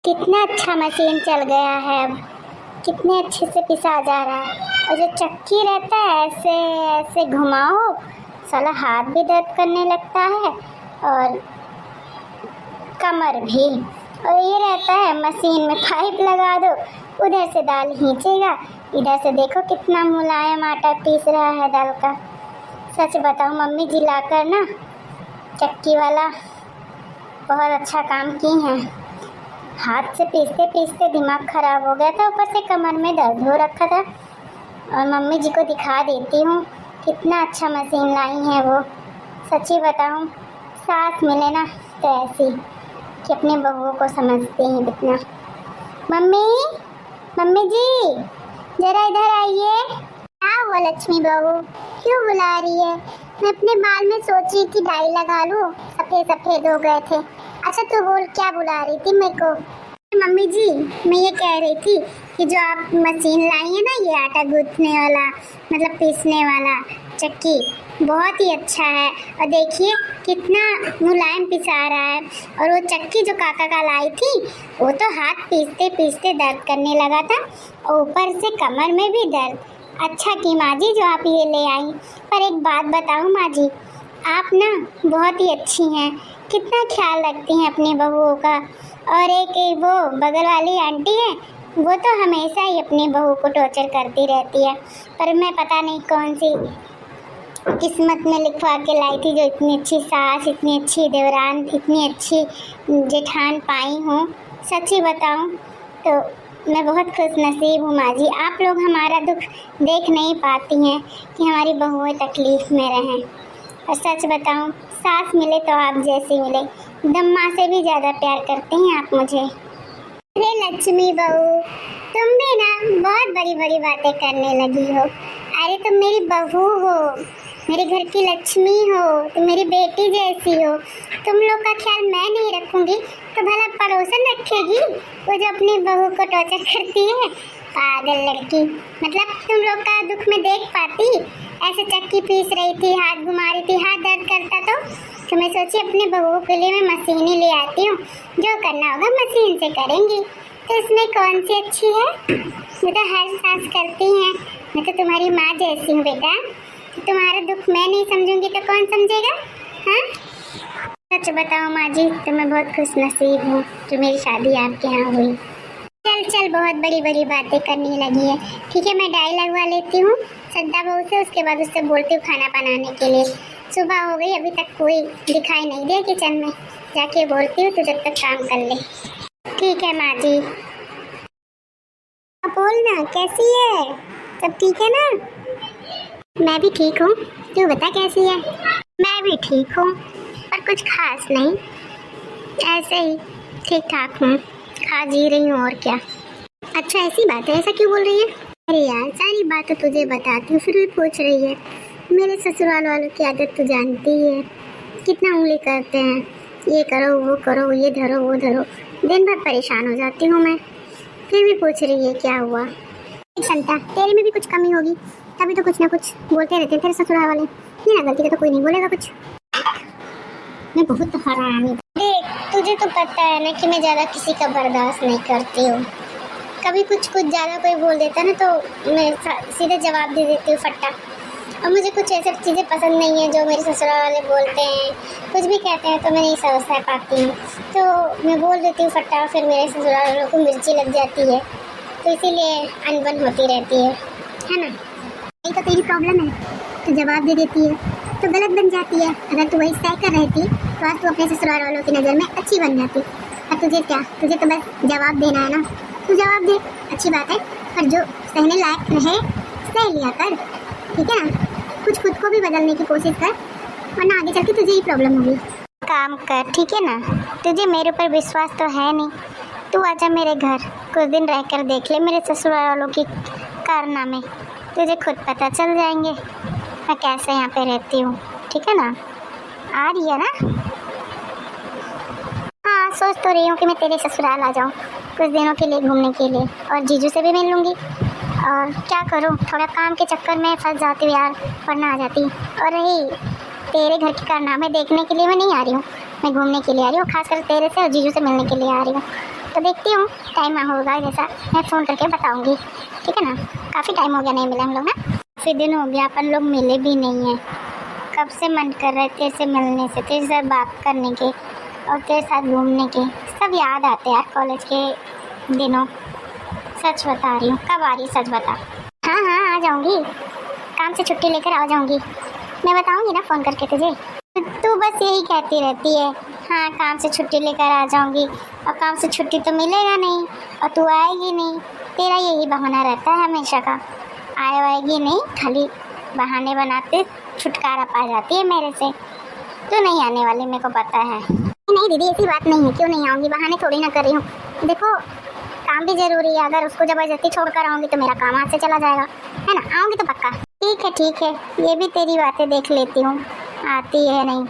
कितना अच्छा मशीन चल गया है अब। कितने अच्छे से पिसा जा रहा है। और जो चक्की रहता है ऐसे ऐसे घुमाओ, साला हाथ भी दर्द करने लगता है और कमर भी। और ये रहता है मशीन में पाइप लगा दो, उधर से दाल खींचेगा, इधर से देखो कितना मुलायम आटा पीस रहा है दाल का। सच बताऊं, मम्मी जी लाकर ना चक्की वाला बहुत अच्छा काम की हैं। हाथ से पीसते पीसते दिमाग खराब हो गया था, ऊपर से कमर में दर्द हो रखा था। और मम्मी जी को दिखा देती हूँ कितना अच्छा मशीन लाई है वो। सच्ची बताऊँ, सास मिले ना तो ऐसी कि अपने बहुओं को समझते हैं कितना। मम्मी, मम्मी जी जरा इधर आइए। क्या हुआ लक्ष्मी बहू, क्यों बुला रही है? मैं अपने बाल में सोच रही थी डाई लगा लूं, सफेद सफेद हो गए थे। अच्छा तो बोल, क्या बुला रही थी मेरे को? मम्मी जी, मैं ये कह रही थी कि जो आप मशीन लाई है ना, ये आटा गूंथने वाला, मतलब पीसने वाला चक्की, बहुत ही अच्छा है। और देखिए कितना मुलायम पिसा रहा है। और वो चक्की जो काका का लाई थी, वो तो हाथ पीसते पीसते दर्द करने लगा था और ऊपर से कमर में भी दर्द। अच्छा की माँ जी जो आप ये ले आई। पर एक बात बताऊँ माँ जी, आप ना बहुत ही अच्छी हैं, कितना ख्याल रखती हैं अपनी बहुओं का। और एक वो बगल वाली आंटी है, वो तो हमेशा ही अपनी बहू को टॉर्चर करती रहती है। पर मैं पता नहीं कौन सी किस्मत में लिखवा के लाई थी जो इतनी अच्छी सास, इतनी अच्छी देवरान, इतनी अच्छी जेठान पाई हूँ। सच्ची बताऊँ तो मैं बहुत खुश नसीब हूँ माँ जी। आप लोग हमारा दुख देख नहीं पाती हैं कि हमारी बहुएं तकलीफ़ में रहें। और सच बताऊँ, सास मिले तो आप जैसी मिले, एकदम माँ से भी ज़्यादा प्यार करते हैं आप मुझे। अरे लक्ष्मी बहू, तुम भी ना बहुत बड़ी बड़ी बातें करने लगी हो। अरे तुम मेरी बहू हो, मेरे घर की लक्ष्मी हो, तुम मेरी बेटी जैसी हो। तुम लोग का ख्याल मैं नहीं रखूँगी तो भला पड़ोसन रखेगी, वो जो अपनी बहू को टॉर्चर करती है। पागल लड़की, मतलब तुम लोग का दुख में देख पाती। ऐसे चक्की पीस रही थी, हाथ घुमा रही थी, हाथ दर्द करता तो मैं सोची अपने बहुओं के लिए मैं मशीन ही ले आती हूँ, जो करना होगा मशीन से करेंगी। तो इसमें कौन सी अच्छी है? मैं तो हर सांस करती हैं। मैं तो तुम्हारी माँ जैसी हूँ बेटा। तुम्हारा दुख मैं नहीं समझूंगी तो कौन समझेगा? हाँ, सच बताओ माँ जी, तो मैं बहुत खुश नसीब हूँ जो मेरी शादी आपके यहाँ हुई। चल चल, बहुत बड़ी बड़ी बातें करने लगी है। ठीक है, मैं डाई लगवा लेती हूँ सद्दा बहू से, उसके बाद उससे बोलती हूँ खाना बनाने के लिए। सुबह हो गई, अभी तक कोई दिखाई नहीं दिया किचन में। जाके बोलती हूँ तो जब तक काम कर ले। ठीक है माँ जी। बोल ना, कैसी है? सब ठीक है ना? मैं भी ठीक हूँ, तू बता कैसी है? मैं भी ठीक हूँ, पर कुछ खास नहीं, ऐसे ही ठीक ठाक हूँ, खा जी रही हूँ और क्या। अच्छा ऐसी बात है, ऐसा क्यों बोल रही है? अरे यार, सारी बात तो तुझे बताती हूँ, फिर भी पूछ रही है। मेरे ससुराल वालों की आदत तो जानती है, कितना उंगली करते हैं, ये करो वो करो, ये धरो वो धरो। दिन भर परेशान हो जाती हूँ मैं, फिर भी पूछ रही है क्या हुआ। संता, तेरे में भी कुछ कमी होगी, तभी तो कुछ ना कुछ बोलते रहते हैं तेरे ससुराल वाले। बिना गलती के तो कोई नहीं बोलेगा कुछ। मैं बहुत हरामी। देख, तुझे तो पता है ना कि मैं ज़्यादा किसी का बर्दाश्त नहीं करती हूँ। कभी कुछ ज़्यादा कोई बोल देता है ना तो मैं सीधे जवाब दे देती हूँ फट्टा। और मुझे कुछ ऐसी चीज़ें पसंद नहीं है जो मेरे ससुराल वाले बोलते हैं, कुछ भी कहते हैं तो मैं नहीं समझ पाती हूँ, तो मैं बोल देती हूँ फट्टा। फिर मेरे ससुराल वालों को मिर्ची लग जाती है, तो इसीलिए अनबन होती रहती है ना। यही तो तेरी प्रॉब्लम है, तो जवाब दे देती है तो गलत बन जाती है। अगर तू वही सह कर रहती तो आज तू अपने ससुराल वालों की नज़र में अच्छी बन जाती। और तुझे क्या, तुझे तो बस जवाब देना है ना, तू जवाब दे, अच्छी बात है। पर जो सहने लायक रहे सह लिया कर, ठीक है ना? कुछ खुद को भी बदलने की कोशिश कर, वरना आगे चल के तुझे ही प्रॉब्लम होगी। काम कर, ठीक है ना? तुझे मेरे ऊपर विश्वास तो है नहीं, तू आजा मेरे घर, कुछ दिन रहकर देख ले मेरे ससुराल वालों की कारनामे, तुझे खुद पता चल जाएंगे मैं कैसे यहाँ पे रहती हूँ, ठीक है ना? आ रही है ना? हाँ, सोच तो रही हूँ कि मैं तेरे ससुराल आ जाऊँ कुछ दिनों के लिए घूमने के लिए, और जीजू से भी मिल लूँगी। और क्या करूँ, थोड़ा काम के चक्कर में फंस जाती हूँ यार, वरना आ जाती। और रही तेरे घर के कारनामे देखने के लिए मैं नहीं आ रही हूँ, मैं घूमने के लिए आ रही हूँ, खासकर तेरे से और जीजू से मिलने के लिए आ रही हूँ। तो देखती हूँ, टाइम होगा जैसा मैं फ़ोन करके बताऊँगी, ठीक है ना। काफ़ी टाइम हो गया नहीं मिले हम लोग ना, काफ़ी दिन हो गया अपन लोग मिले भी नहीं हैं। कब से मन कर रहे तेरे से मिलने से, तेरे साथ बात करने के और तेरे साथ घूमने के। सब याद आते यार कॉलेज के दिनों। सच बता रही हूँ, कब आ रही सच बता। हाँ हाँ आ जाऊँगी, काम से छुट्टी लेकर आ जाऊँगी। मैं बताऊँगी ना फ़ोन करके तुझे। तू बस यही कहती रहती है, हाँ काम से छुट्टी लेकर आ जाऊँगी, और काम से छुट्टी तो मिलेगा नहीं और तू आएगी नहीं। तेरा यही बहाना रहता है हमेशा का, आएगी नहीं, खाली बहाने बनाते छुटकारा पा जाती है मेरे से। तू नहीं आने वाली, मेरे को पता है। नहीं दीदी ऐसी बात नहीं है, क्यों नहीं आऊँगी, बहाने थोड़ी ना कर रही हूँ। देखो काम भी ज़रूरी है, अगर उसको ज़बरदस्ती छोड़ कर आऊँगी तो मेरा काम हाथ से चला जाएगा, है ना। आऊँगी तो पक्का। ठीक है, ये भी तेरी बातें देख लेती हूँ, आती है नहीं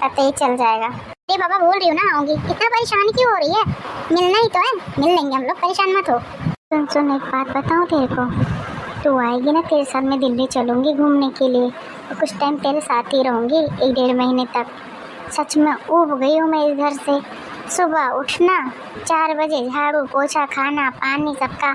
पता ही चल जाएगा। अरे बाबा बोल रही हूँ ना आऊँगी, इतना परेशानी क्यों हो रही है, मिलना ही तो है, मिल लेंगे हम लोग, परेशान मत हो। सुन एक बात बताऊँ तेरे को, तू आएगी ना तेरे साथ मैं दिल्ली चलूँगी घूमने के लिए, और कुछ टाइम तेरे साथ ही रहूँगी 1-1.5 महीने तक। सच में ऊब गई हूँ मैं इस घर से। सुबह उठना 4 बजे, झाड़ू पोछा खाना पानी सबका,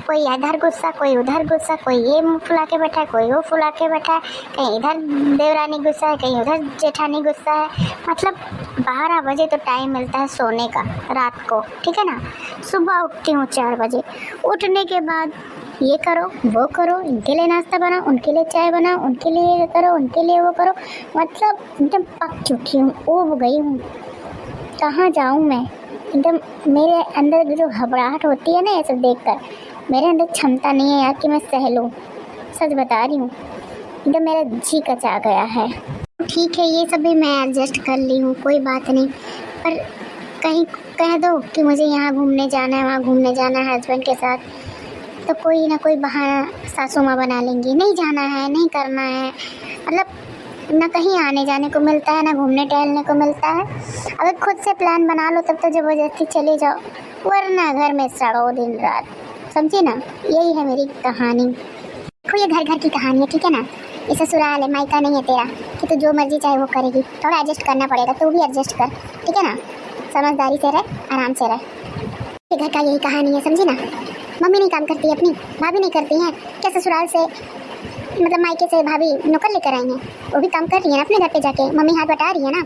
कोई इधर गुस्सा कोई उधर गुस्सा, कोई ये मुँह फुला के बैठा है कोई वो फुला के बैठा है, कहीं इधर देवरानी गुस्सा है कहीं उधर जेठानी गुस्सा है। मतलब 12 बजे तो टाइम मिलता है सोने का रात को, ठीक है ना। सुबह उठती हूँ 4 बजे, उठने के बाद ये करो वो करो, इनके लिए नाश्ता बनाओ उनके लिए चाय बनाओ, उनके लिए ये करो उनके लिए वो करो। मतलब एकदम पक चुकी हूँ, ऊब गई हूँ। कहाँ जाऊँ मैं, एकदम मेरे अंदर जो घबराहट होती है ना ये सब देखकर, मेरे अंदर क्षमता नहीं है यार कि मैं सह लूँ। सच बता रही हूँ, एकदम मेरा जी कचा गया है। ठीक है ये सब भी मैं एडजस्ट कर ली हूँ, कोई बात नहीं, पर कहीं कह दो कि मुझे यहाँ घूमने जाना है वहाँ घूमने जाना है हस्बैंड के साथ, तो कोई ना कोई बहाना सासू माँ बना लेंगी, नहीं जाना है नहीं करना है। मतलब ना कहीं आने जाने को मिलता है ना घूमने टहलने को मिलता है। अगर खुद से प्लान बना लो तब तो ज़बरदस्ती चले जाओ, वरना घर में सड़ो दिन रात। समझी ना, यही है मेरी कहानी। देखो ये घर घर की कहानी है, ठीक है ना। ये ससुराल है, मायका नहीं है तेरा कि तू जो मर्जी चाहे वो करेगी। थोड़ा एडजस्ट करना पड़ेगा, तू भी एडजस्ट कर, ठीक है ना। समझदारी से रह, आराम से रह। ये घर का यही कहानी है, समझी ना। मम्मी नहीं काम करती है अपनी, भाभी नहीं करती हैं क्या, ससुराल से मतलब मायके से भाभी नौकर लेकर आई हैं, वो भी काम कर रही है ना अपने घर पे जाके, मम्मी हाथ बटा रही है ना।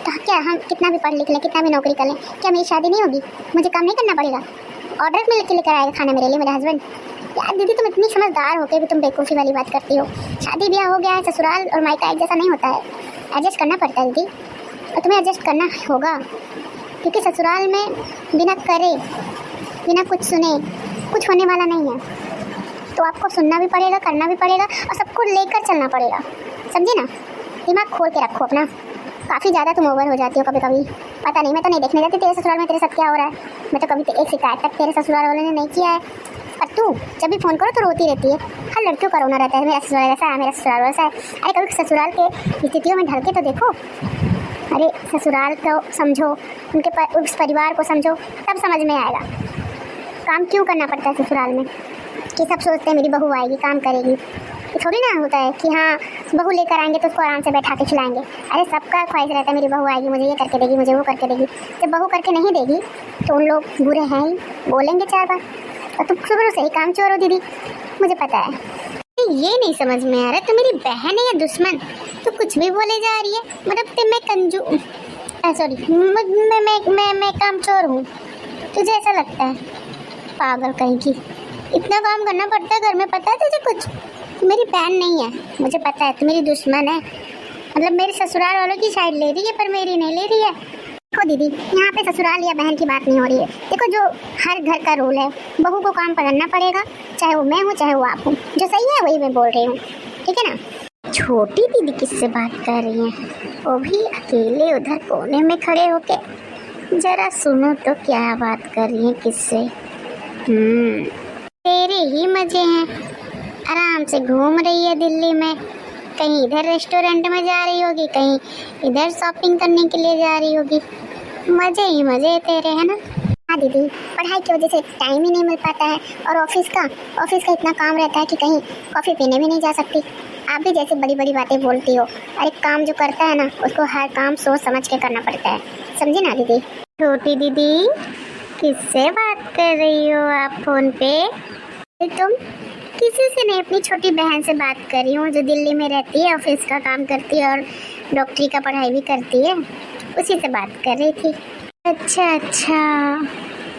तो क्या हम कितना भी पढ़ लिख लें कितना भी नौकरी कर लें, क्या मेरी शादी नहीं होगी, मुझे काम नहीं करना पड़ेगा। ऑर्डर में लेकर आएगा खाना मेरे लिए मेरा हस्बैंड। यार दीदी तुम इतनी समझदार हो के भी तुम बेवकूफ़ी वाली बात करती हो। शादी ब्याह हो गया है, ससुराल और मायका एक जैसा नहीं होता है, एडजस्ट करना पड़ता है दीदी, और तुम्हें एडजस्ट करना होगा, क्योंकि ससुराल में बिना करे बिना कुछ सुने कुछ होने वाला नहीं है। तो आपको सुनना भी पड़ेगा, करना भी पड़ेगा, और सबको लेकर चलना पड़ेगा, समझे ना। दिमाग खोल के रखो अपना। काफ़ी ज़्यादा तुम ओवर हो जाती हो कभी कभी, पता नहीं, मैं तो नहीं देखने जाती तेरे ससुराल में तेरे साथ क्या हो रहा है। मैं तो कभी एक शिकायत तक तेरे ससुराल वाले ने नहीं किया है, और तू जब भी फ़ोन करो तो रोती रहती है। हर लड़कियों का रोना रहता है, मेरा ससुराल ऐसा है मेरा ससुराल वैसा है। अरे कभी ससुराल के स्थितियों में ढल के तो देखो। अरे ससुराल को समझो, उनके उस परिवार को समझो, तब समझ में आएगा काम क्यों करना पड़ता है ससुराल में। कि सब सोचते हैं मेरी बहू आएगी काम करेगी, तो थोड़ी ना होता है कि हाँ बहू लेकर आएंगे तो उसको आराम से बैठा के खिलाएंगे। अरे सबका ख्वाहिश रहता है मेरी बहू आएगी मुझे ये करके देगी मुझे वो करके देगी। जब बहू करके नहीं देगी तो उन लोग बुरे हैं ही, बोलेंगे 4 बार। और तुम शुरू से ही काम चोर हो दीदी, मुझे पता है। ये नहीं समझ में आ रहा तो मेरी बहन है या दुश्मन, तो कुछ भी बोले जा रही है। मतलब मैं कंजू सॉरी मैं काम चोर हूँ, तुझे ऐसा लगता है? पागल कहीं की, इतना काम करना पड़ता है घर में, पता है तुझे कुछ? तू मेरी बहन नहीं है, मुझे पता है, तू मेरी दुश्मन है। मतलब मेरे ससुराल वालों की साइड ले रही है पर मेरी नहीं ले रही है। देखो दीदी यहाँ पे ससुराल या बहन की बात नहीं हो रही है। देखो जो हर घर का रूल है, बहू को काम करना पड़ेगा, चाहे वो मैं हूँ चाहे वो आप हूँ। जो सही है वही मैं बोल रही हूँ, ठीक है ना। छोटी दीदी किससे बात कर रही हैं, वो भी अकेले उधर कोने में खड़े होके? जरा सुनो तो क्या बात कर रही हैं किससे। तेरे ही मजे हैं, आराम से घूम रही है दिल्ली में, कहीं इधर रेस्टोरेंट में जा रही होगी कहीं इधर शॉपिंग करने के लिए जा रही होगी। मजे ही मजे तेरे, है ना। हाँ दीदी, पढ़ाई की वजह से टाइम ही नहीं मिल पाता है, और ऑफिस का इतना काम रहता है कि कहीं कॉफ़ी पीने भी नहीं जा सकती। आप भी जैसे बड़ी बड़ी बातें बोलती हो, और एक काम जो करता है ना उसको हर काम सोच समझ के करना पड़ता है, समझी ना दीदी। छोटी दीदी किससे बात कर रही हो आप फोन पे? तुम किसी से नहीं, अपनी छोटी बहन से बात कर रही हूँ जो दिल्ली में रहती है, ऑफिस का काम करती है और डॉक्टरी का पढ़ाई भी करती है, उसी से बात कर रही थी। अच्छा अच्छा,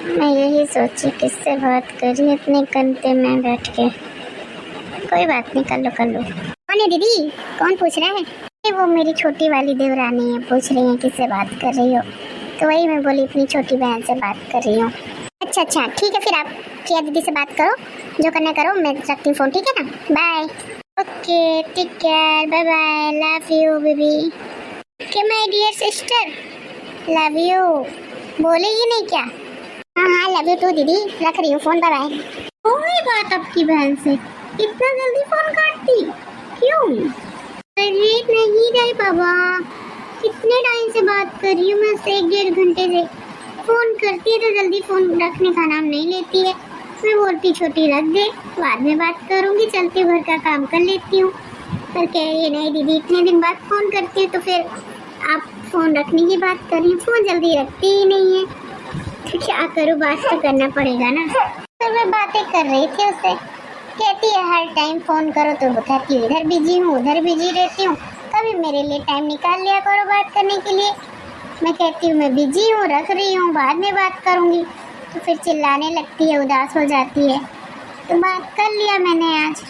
मैं यही सोची किससे बात कर रही इतने कंते में बैठ के। कोई बात नहीं, कर लो। कौन है दीदी? कौन पूछ रहा है? वो मेरी छोटी वाली देवरानी है, पूछ रही है किससे बात कर रही हो, तो वही मैं बोली अपनी छोटी बहन से बात कर रही हूँ। अच्छा ठीक है, फिर आप प्रिया दीदी से बात करो, जो करना करो, मैं रखती हूँ फोन, ठीक है ना? Bye. Okay, take care, bye bye, love you baby. Okay my dear sister, love you. बोलेगी नहीं क्या? हाँ लव यू टू दीदी, रख रही हूँ फोन, बाय बाय। कोई बात आपकी बहन से इतना जल्दी फोन काटती क्यों? अरे नहीं रे बाबा, कितने टाइम से बात कर रही हूँ मैं उससे, 1-1.5 घंटे से। फोन करती है तो जल्दी फोन रखने का नाम नहीं लेती है। मैं बोलती छोटी रख दे, बाद में बात करूँगी, चलते घर का काम कर लेती हूँ। पर कह रही है नहीं दीदी, इतने दिन बाद फोन करती है, तो फिर आप फोन रखने की बात कर रही हैं, फोन जल्दी रखती ही नहीं है। तो क्या करूँ, बात तो करना पड़ेगा ना। तो मैं बातें कर रही थी उससे, कहती है हर टाइम फोन करो तो बताती हूँ इधर बिजी हूँ, उधर बिजी रहती हूँ, कभी मेरे लिए टाइम निकाल लिया करो बात करने के लिए। मैं कहती हूँ मैं बिजी हूँ, रख रही हूँ, बाद में बात करूँगी, तो फिर चिल्लाने लगती है, उदास हो जाती है। तो बात कर लिया मैंने आज,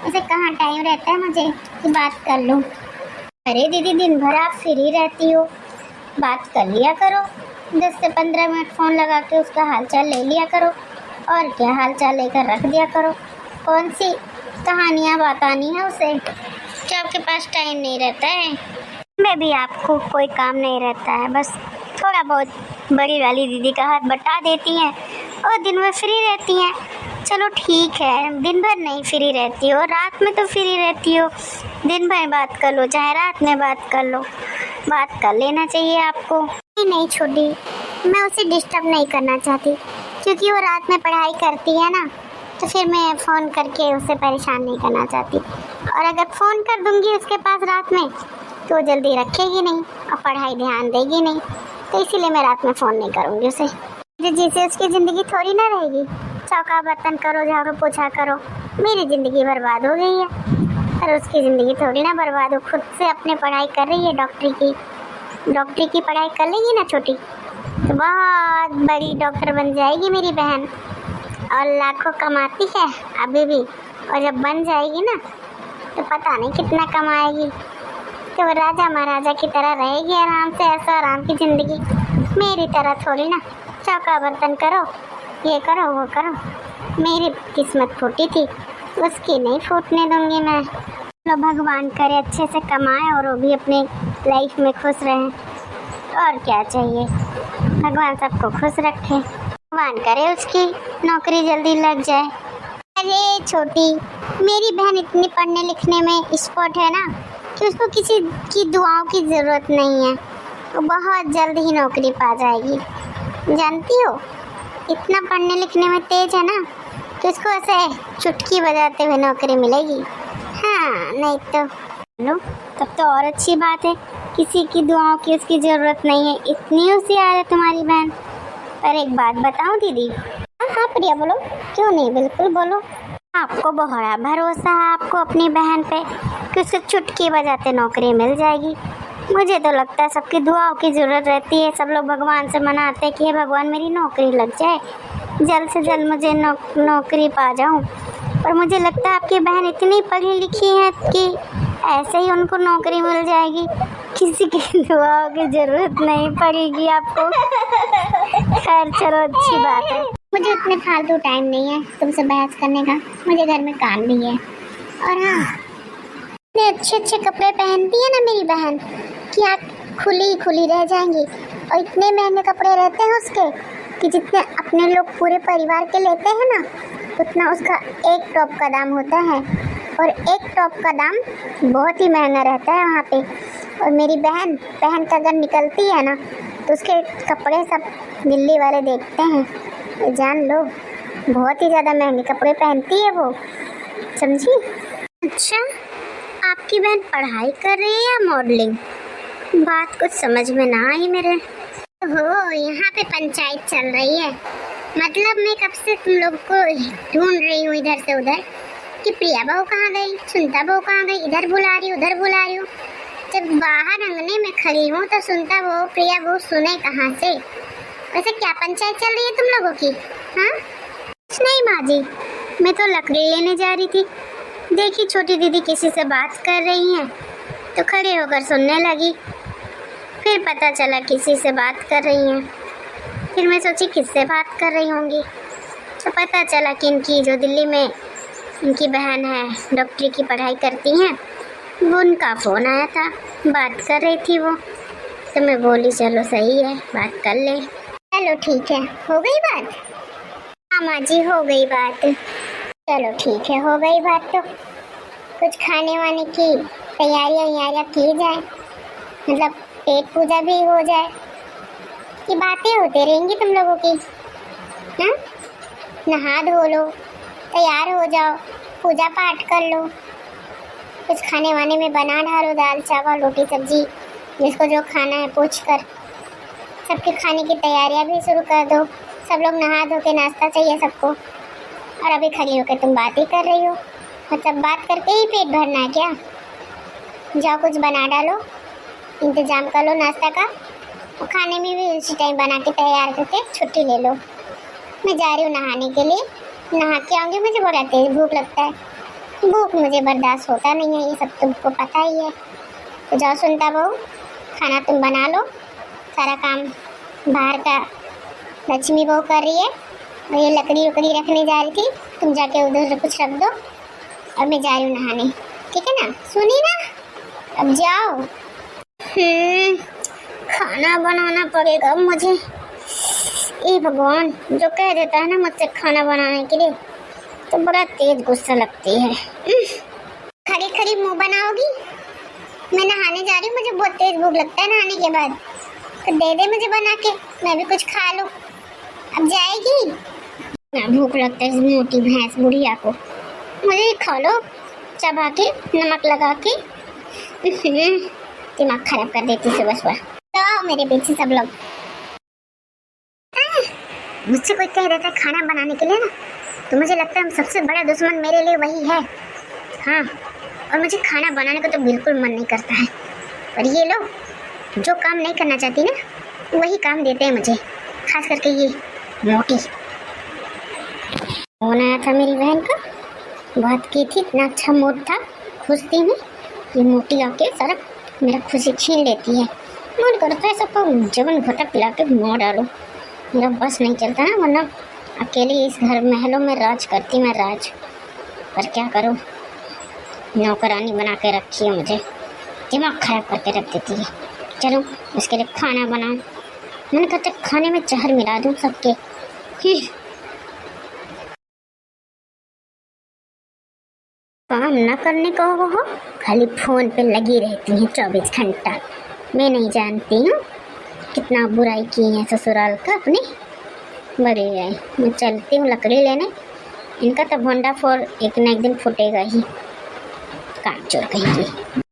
ऐसे कहाँ टाइम रहता है मुझे कि बात कर लूँ। अरे दीदी, दिन भर आप फ्री रहती हो, बात कर लिया करो, 10 से 15 मिनट फ़ोन लगा के उसका हालचाल ले लिया करो, और क्या हालचाल लेकर रख दिया करो। कौन सी कहानियाँ बतानी है उसे, क्या आपके पास टाइम नहीं रहता है? मैं भी, आपको कोई काम नहीं रहता है, बस थोड़ा बहुत बड़ी वाली दीदी का हाथ बटा देती हैं और दिन भर फ्री रहती हैं। चलो ठीक है, दिन भर नहीं फ्री रहती हो, रात में तो फ्री रहती हो, दिन भर बात कर लो चाहे रात में बात कर लो, बात कर लेना चाहिए आपको। नहीं छोटी, मैं उसे डिस्टर्ब नहीं करना चाहती, क्योंकि वो रात में पढ़ाई करती है ना, तो फिर मैं फ़ोन करके उसे परेशान नहीं करना चाहती। और अगर फ़ोन कर दूँगी उसके पास रात में तो जल्दी रखेगी नहीं और पढ़ाई ध्यान देगी नहीं, तो इसीलिए मैं रात में फ़ोन नहीं करूँगी उसे। जिससे उसकी ज़िंदगी थोड़ी ना रहेगी, चौका बर्तन करो, झाड़ू पोछा करो, मेरी ज़िंदगी बर्बाद हो गई है, और उसकी ज़िंदगी थोड़ी ना बर्बाद हो। खुद से अपने पढ़ाई कर रही है, डॉक्टरी की पढ़ाई कर लेगी ना छोटी, तो बहुत बड़ी डॉक्टर बन जाएगी मेरी बहन, और लाखों कमाती है अभी भी, और जब बन जाएगी ना तो पता नहीं कितना कमाएगी, तो वो राजा महाराजा की तरह रहेगी आराम से, ऐसा आराम की ज़िंदगी। मेरी तरह थोड़ी ना चौका बर्तन करो, ये करो वो करो। मेरी किस्मत फूटी थी, उसकी नहीं फूटने दूंगी मैं। तो भगवान करे अच्छे से कमाए और वो भी अपने लाइफ में खुश रहें, और क्या चाहिए, भगवान सबको खुश रखे, भगवान करे उसकी नौकरी जल्दी लग जाए। अरे छोटी, मेरी बहन इतनी पढ़ने लिखने में एक्सपर्ट है ना कि उसको किसी की दुआओं की ज़रूरत नहीं है, वो बहुत जल्द ही नौकरी पा जाएगी। जानती हो, इतना पढ़ने लिखने में तेज है ना कि उसको ऐसे चुटकी बजाते हुए नौकरी मिलेगी। हाँ नहीं तो लो, तब तो और अच्छी बात है, किसी की दुआओं की उसकी ज़रूरत नहीं है, इतनी होशियार है तुम्हारी बहन। पर एक बात बताऊं दीदी? हाँ प्रिया बोलो, क्यों नहीं, बिल्कुल बोलो। आपको बड़ा भरोसा है आपको अपनी बहन पे कि उससे चुटकी बजाते नौकरी मिल जाएगी। मुझे तो लगता है सबकी दुआओं की ज़रूरत रहती है, सब लोग भगवान से मनाते हैं कि हे भगवान मेरी नौकरी लग जाए, जल्द से जल्द मुझे नौकरी पा जाऊं। और मुझे लगता है आपकी बहन इतनी पढ़ी लिखी है कि ऐसे ही उनको नौकरी मिल जाएगी, किसी की दुआओं की ज़रूरत नहीं पड़ेगी आपको। खैर चलो, अच्छी बात है। मुझे इतने फालतू टाइम नहीं है तुमसे बहस करने का, मुझे घर में काम भी है। और हाँ, इतने अच्छे अच्छे कपड़े पहनती है ना मेरी बहन कि आप खुली खुली रह जाएंगी, और इतने महंगे कपड़े रहते हैं उसके कि जितने अपने लोग पूरे परिवार के लेते हैं ना, उतना उसका एक टॉप का दाम होता है, और एक टॉप का दाम बहुत ही महंगा रहता है वहाँ पे। और मेरी बहन पहन कर अगर निकलती है ना तो उसके कपड़े सब दिल्ली वाले देखते हैं, तो जान लो बहुत ही ज़्यादा महंगे कपड़े पहनती है वो, समझी? अच्छा, आपकी बहन पढ़ाई कर रही है या मॉडलिंग? बात कुछ समझ में ना आई मेरे। हो, यहाँ पे पंचायत चल रही है। मतलब मैं कब से तुम लोग को ढूंढ रही हूँ इधर से उधर कि प्रिया बहू कहाँ गई, सुनता बहू कहाँ गई, इधर बुला रही हूँ उधर बुला रही हूँ। जब बाहर अंगने में खड़ी हूँ तो सुनता बहू प्रिया बहू सुने कहाँ से। वैसे क्या पंचायत चल रही है तुम लोगों की? हाँ कुछ नहीं माँ जी, मैं तो लकड़ी लेने जा रही थी, देखी छोटी दीदी किसी से बात कर रही हैं तो खड़े होकर सुनने लगी। फिर पता चला किसी से बात कर रही हैं। फिर मैं सोची किससे बात कर रही होंगी, तो पता चला कि इनकी जो दिल्ली में इनकी बहन है, डॉक्टरी की पढ़ाई करती हैं, वो उनका फ़ोन आया था, बात कर रही थी वो। तो मैं बोली चलो सही है, बात कर लें। चलो ठीक है, हो गई बात? हाँ माँ जी हो गई बात। चलो ठीक है, हो गई बात तो कुछ खाने वाने की तैयारियाँ की जाए, मतलब पेट पूजा भी हो जाए कि बातें होते रहेंगी तुम लोगों की। हाँ नहा धो लो, तैयार हो जाओ, पूजा पाठ कर लो, कुछ खाने वाने में बना डालो, दाल चावल रोटी सब्जी, जिसको जो खाना है पूछ कर सबके खाने की तैयारियां भी शुरू कर दो। सब लोग नहा धो के नाश्ता चाहिए सबको, और अभी खड़ी होकर तुम बात ही कर रही हो। मतलब बात करके ही पेट भरना है क्या? जाओ कुछ बना डालो, इंतजाम कर लो नाश्ता का, और खाने में भी उसी टाइम बना के तैयार करके छुट्टी ले लो। मैं जा रही हूँ नहाने के लिए, नहा के आऊँगी, मुझे बड़ा तेज भूख लगता है। भूख मुझे बर्दाश्त होता नहीं है, ये सब तुमको पता ही है। तो जाओ सुनता बहू, खाना तुम बना लो, सारा काम बाहर का लक्ष्मी बहू कर रही है, और ये लकड़ी उकड़ी रखने जा रही थी, तुम जाके उधर कुछ रख दो, और मैं जा रही हूँ नहाने, ठीक है ना? सुनी ना, अब जाओ। खाना बनाना पड़ेगा मुझे। ए भगवान, जो कह देता है ना मुझसे खाना बनाने के लिए तो बड़ा तेज गुस्सा लगती है। खड़ी खड़ी मुंह बनाओगी? मैं नहाने जा रही हूँ, मुझे बहुत तेज भूख लगता है नहाने के बाद, तो दे दे मुझे बना के, मैं भी कुछ खा लूँ। अब जाएगी ना, भूख लगता है मोटी भैंस बुढ़िया को, मुझे खा लो चबा के, नमक लगा के। दिमाग खराब कर देती सुबह सुबह। तो आओ मेरे पीछे सब लोग। मुझसे कोई कह देता है खाना बनाने के लिए ना, तो मुझे लगता है सबसे बड़ा दुश्मन मेरे लिए वही है। हाँ, और मुझे खाना बनाने का तो बिल्कुल मन नहीं करता है, पर ये लोग जो काम नहीं करना चाहती ना, वही काम देते हैं मुझे, खास करके ये मोटी। फोन आया था मेरी बहन का, बात की थी, इतना अच्छा मूड था, खुश थी मैं। ये मोटी आके सारा मेरा खुशी छीन लेती है। मन करता है सबको जबन घोटा पिला के मुँह डालो, मेरा बस नहीं चलता है, वरना अकेली इस घर महलों में राज करती मैं राज। पर क्या करूँ, नौकरानी बना के रखी है मुझे, दिमाग खराब करके रख देती है। चलो इसके लिए खाना बनाऊँ, मैंने कहते खाने में जहर मिला दूँ सबके। काम न करने को हो, खाली फोन पे लगी रहती हैं 24 घंटा। मैं नहीं जानती हूँ कितना बुराई की है ससुराल का अपने। बड़े है, मैं चलती हूँ लकड़ी लेने, इनका तो भंडा फोड़ एक न एक दिन फूटेगा ही, काम चोर कहीं की।